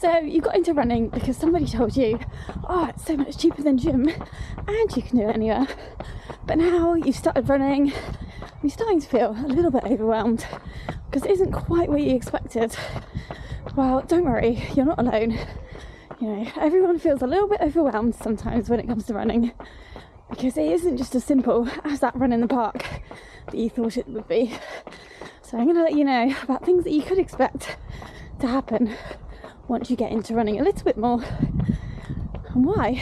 So you got into running because somebody told you, oh, it's so much cheaper than gym and you can do it anywhere. But now you've started running, you're starting to feel a little bit overwhelmed because it isn't quite what you expected. Well, don't worry, you're not alone. You know, everyone feels a little bit overwhelmed sometimes when it comes to running, because it isn't just as simple as that run in the park that you thought it would be. So I'm going to let you know about things that you could expect to happen once you get into running a little bit more, and why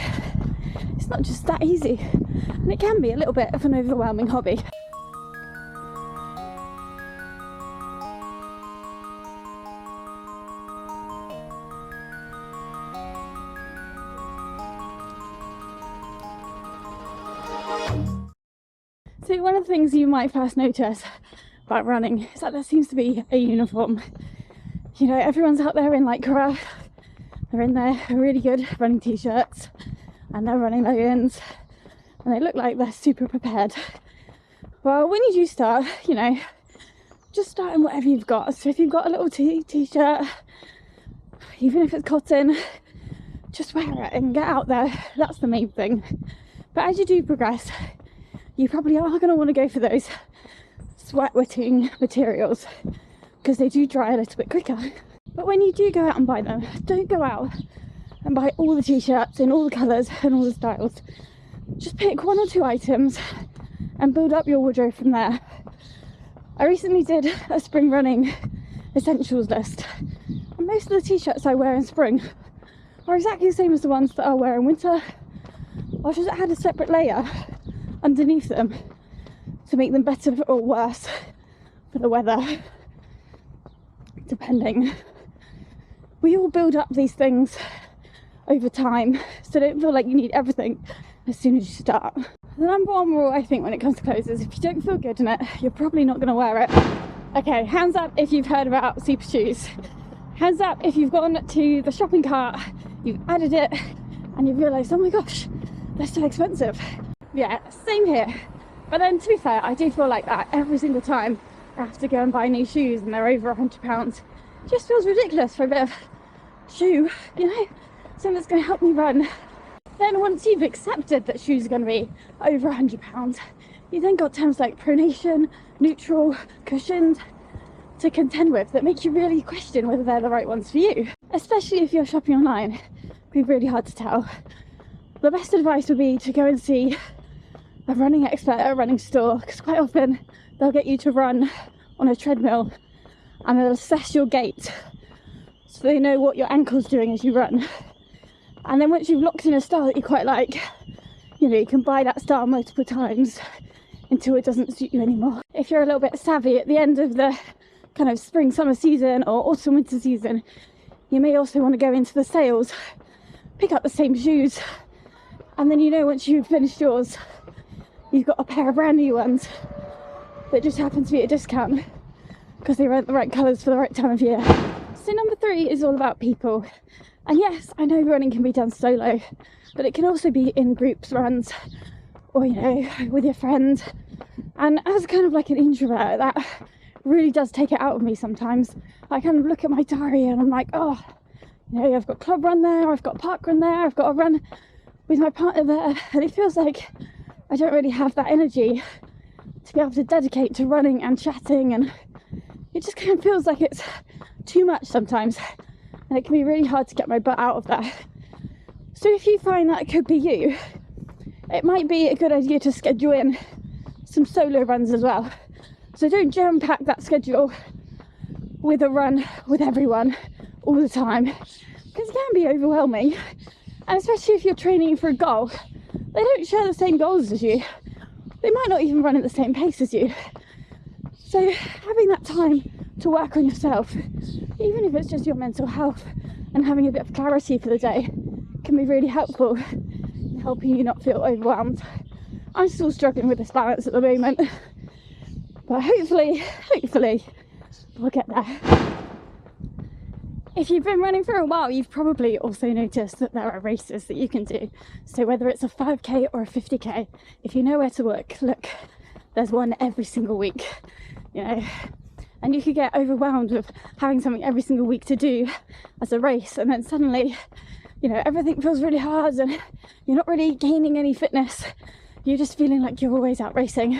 it's not just that easy, and it can be a little bit of an overwhelming hobby. So one of the things you might first notice about running is that there seems to be a uniform. You know, everyone's out there in Lycra, they're in their really good running t-shirts and their running leggings, and they look like they're super prepared. Well, when you do start, you know, just start in whatever you've got. So if you've got a little t-shirt, even if it's cotton, just wear it and get out there. That's the main thing. But as you do progress, you probably are going to want to go for those sweat-wetting materials because they do dry a little bit quicker. But when you do go out and buy them, don't go out and buy all the t-shirts in all the colours and all the styles. Just pick one or two items and build up your wardrobe from there. I recently did a spring running essentials list, and most of the t-shirts I wear in spring are exactly the same as the ones that I'll wear in winter. I'll just add a separate layer underneath them to make them better or worse for the weather, depending. We all build up these things over time, so don't feel like you need everything as soon as you start. The number one rule I think when it comes to clothes is if you don't feel good in it, you're probably not going to wear it. Okay, hands up if you've heard about Super Shoes. Hands up if you've gone to the shopping cart, you've added it, and you've realised, oh my gosh, they're so expensive. Yeah, same here. But then, to be fair, I do feel like that every single time I have to go and buy new shoes and they're over £100. It just feels ridiculous for a bit of shoe, you know, something that's going to help me run. Then once you've accepted that shoes are going to be over £100, you then got terms like pronation, neutral, cushioned to contend with that make you really question whether they're the right ones for you. Especially if you're shopping online, it'd be really hard to tell. The best advice would be to go and see a running expert at a running store, because quite often they'll get you to run on a treadmill and they'll assess your gait so they know what your ankle's doing as you run. And then once you've locked in a style that you quite like, you know, you can buy that style multiple times until it doesn't suit you anymore. If you're a little bit savvy at the end of the kind of spring summer season or autumn winter season, you may also want to go into the sales, pick up the same shoes, and then, you know, once you've finished yours, you've got a pair of brand new ones that just happen to be at a discount because they weren't the right colours for the right time of year. So number 3 is all about people. And yes, I know running can be done solo, but it can also be in groups runs or, you know, with your friends. And as kind of like an introvert, that really does take it out of me sometimes. I kind of look at my diary and I'm like, oh, you know, I've got club run there, I've got park run there, I've got a run with my partner there, and it feels like I don't really have that energy to be able to dedicate to running and chatting, and it just kind of feels like it's too much sometimes, and it can be really hard to get my butt out of that. So if you find that it could be you, it might be a good idea to schedule in some solo runs as well. So don't jam pack that schedule with a run with everyone all the time, because it can be overwhelming. And especially if you're training for a goal, they don't share the same goals as you. They might not even run at the same pace as you. So having that time to work on yourself, even if it's just your mental health and having a bit of clarity for the day, can be really helpful in helping you not feel overwhelmed. I'm still struggling with this balance at the moment, but hopefully we'll get there. If you've been running for a while, you've probably also noticed that there are races that you can do. So whether it's a 5k or a 50k, if you know where to look, there's one every single week. You know, And you could get overwhelmed with having something every single week to do as a race, and then suddenly, you know, everything feels really hard and you're not really gaining any fitness. You're just feeling like you're always out racing.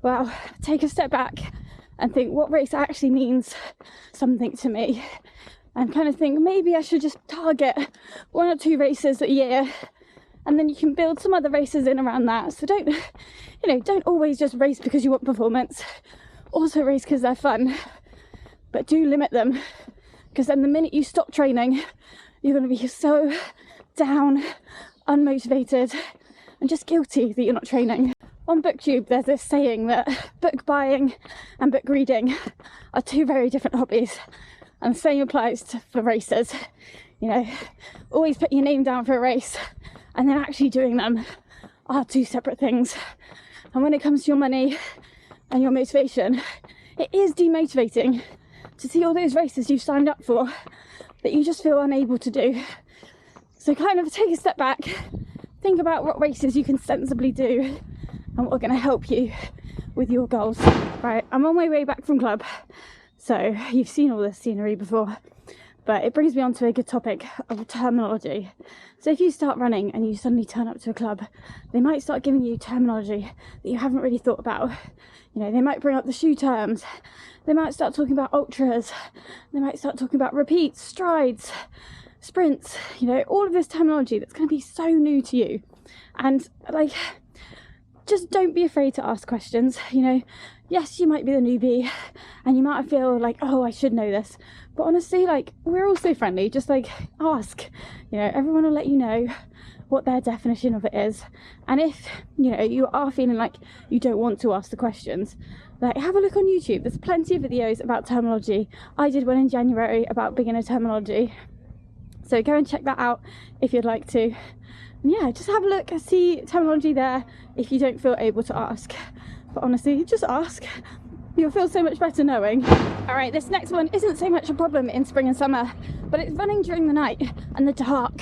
Well, take a step back and think what race actually means something to me, and kind of think maybe I should just target 1 or 2 races a year, and then you can build some other races in around that. So don't always just race because you want performance. Also race because they're fun, but do limit them, because then the minute you stop training, you're going to be so down, unmotivated, and just guilty that you're not training. On BookTube, there's this saying that book buying and book reading are 2 very different hobbies, and the same applies for races. You know, always put your name down for a race, and then actually doing them are 2 separate things. And when it comes to your money and your motivation, it is demotivating to see all those races you've signed up for that you just feel unable to do. So kind of take a step back, think about what races you can sensibly do and what are going to help you with your goals. Right, I'm on my way back from club, so you've seen all this scenery before, but it brings me on to a good topic of terminology. So if you start running and you suddenly turn up to a club, they might start giving you terminology that you haven't really thought about. You know, they might bring up the shoe terms, they might start talking about ultras, they might start talking about repeats, strides, sprints, you know, all of this terminology that's going to be so new to you. And like, just don't be afraid to ask questions. You know, yes, you might be the newbie and you might feel like, oh, I should know this, but honestly, like, we're all so friendly. Just like ask, you know, everyone will let you know what their definition of it is. And if, you know, you are feeling like you don't want to ask the questions, like, have a look on YouTube. There's plenty of videos about terminology. I did one in January about beginner terminology, so go and check that out if you'd like to. And yeah, just have a look and see terminology there if you don't feel able to ask. But honestly, just ask. You'll feel so much better knowing. All right, this next one isn't so much a problem in spring and summer, but it's running during the night and the dark.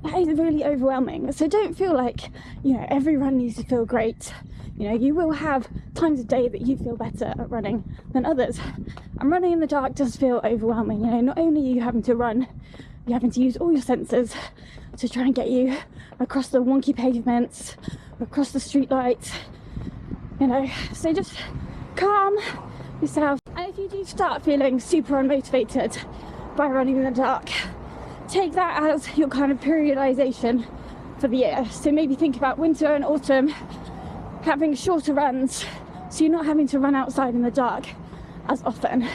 That is really overwhelming. So don't feel like, you know, every run needs to feel great. You know, you will have times of day that you feel better at running than others. And running in the dark does feel overwhelming. You know, not only are you having to run, you're having to use all your senses to try and get you across the wonky pavements, across the street lights, you know, so just calm yourself. And if you do start feeling super unmotivated by running in the dark, take that as your kind of periodization for the year. So maybe think about winter and autumn having shorter runs, so you're not having to run outside in the dark as often.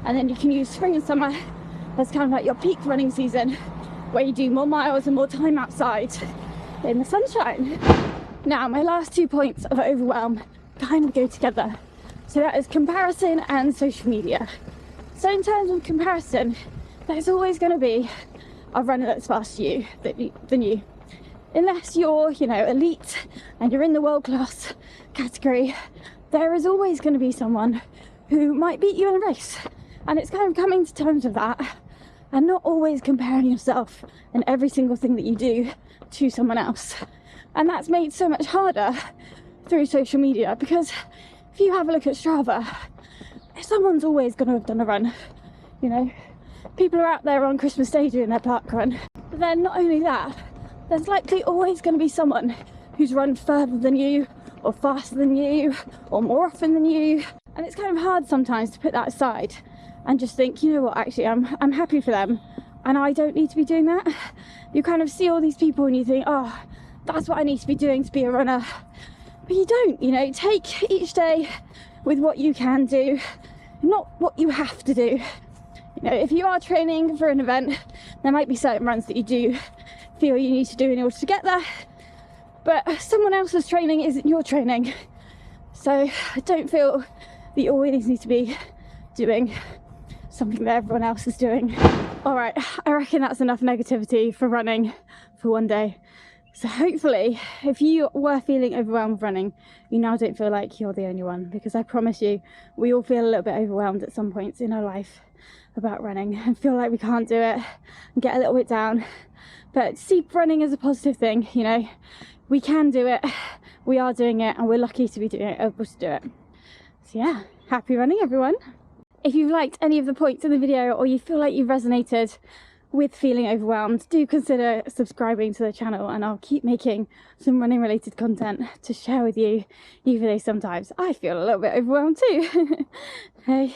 And then you can use spring and summer as kind of like your peak running season, where you do more miles and more time outside in the sunshine. Now, my last 2 points of overwhelm kind of go together. So that is comparison and social media. So in terms of comparison, there's always going to be a runner that's faster than you. Unless you're, you know, elite and you're in the world class category, there is always going to be someone who might beat you in a race. And it's kind of coming to terms with that, and not always comparing yourself and every single thing that you do to someone else. And that's made so much harder through social media, because if you have a look at Strava, someone's always going to have done a run. You know, people are out there on Christmas Day doing their park run. But then not only that, there's likely always going to be someone who's run further than you, or faster than you, or more often than you. And it's kind of hard sometimes to put that aside and just think, you know what, actually I'm happy for them and I don't need to be doing that. You kind of see all these people and you think, oh, that's what I need to be doing to be a runner. But you don't, you know, take each day with what you can do, not what you have to do. You know, if you are training for an event, there might be certain runs that you do feel you need to do in order to get there, but someone else's training isn't your training. So don't feel that you always need to be doing something that everyone else is doing. All right, I reckon that's enough negativity for running for one day. So hopefully, if you were feeling overwhelmed with running, you now don't feel like you're the only one, because I promise you, we all feel a little bit overwhelmed at some points in our life about running and feel like we can't do it and get a little bit down. But see running as a positive thing, you know, we can do it, we are doing it, and we're lucky to be doing it, able to do it. So yeah, happy running everyone. If you've liked any of the points in the video, or you feel like you've resonated with feeling overwhelmed, do consider subscribing to the channel, and I'll keep making some running related content to share with you, even though sometimes I feel a little bit overwhelmed too. Okay.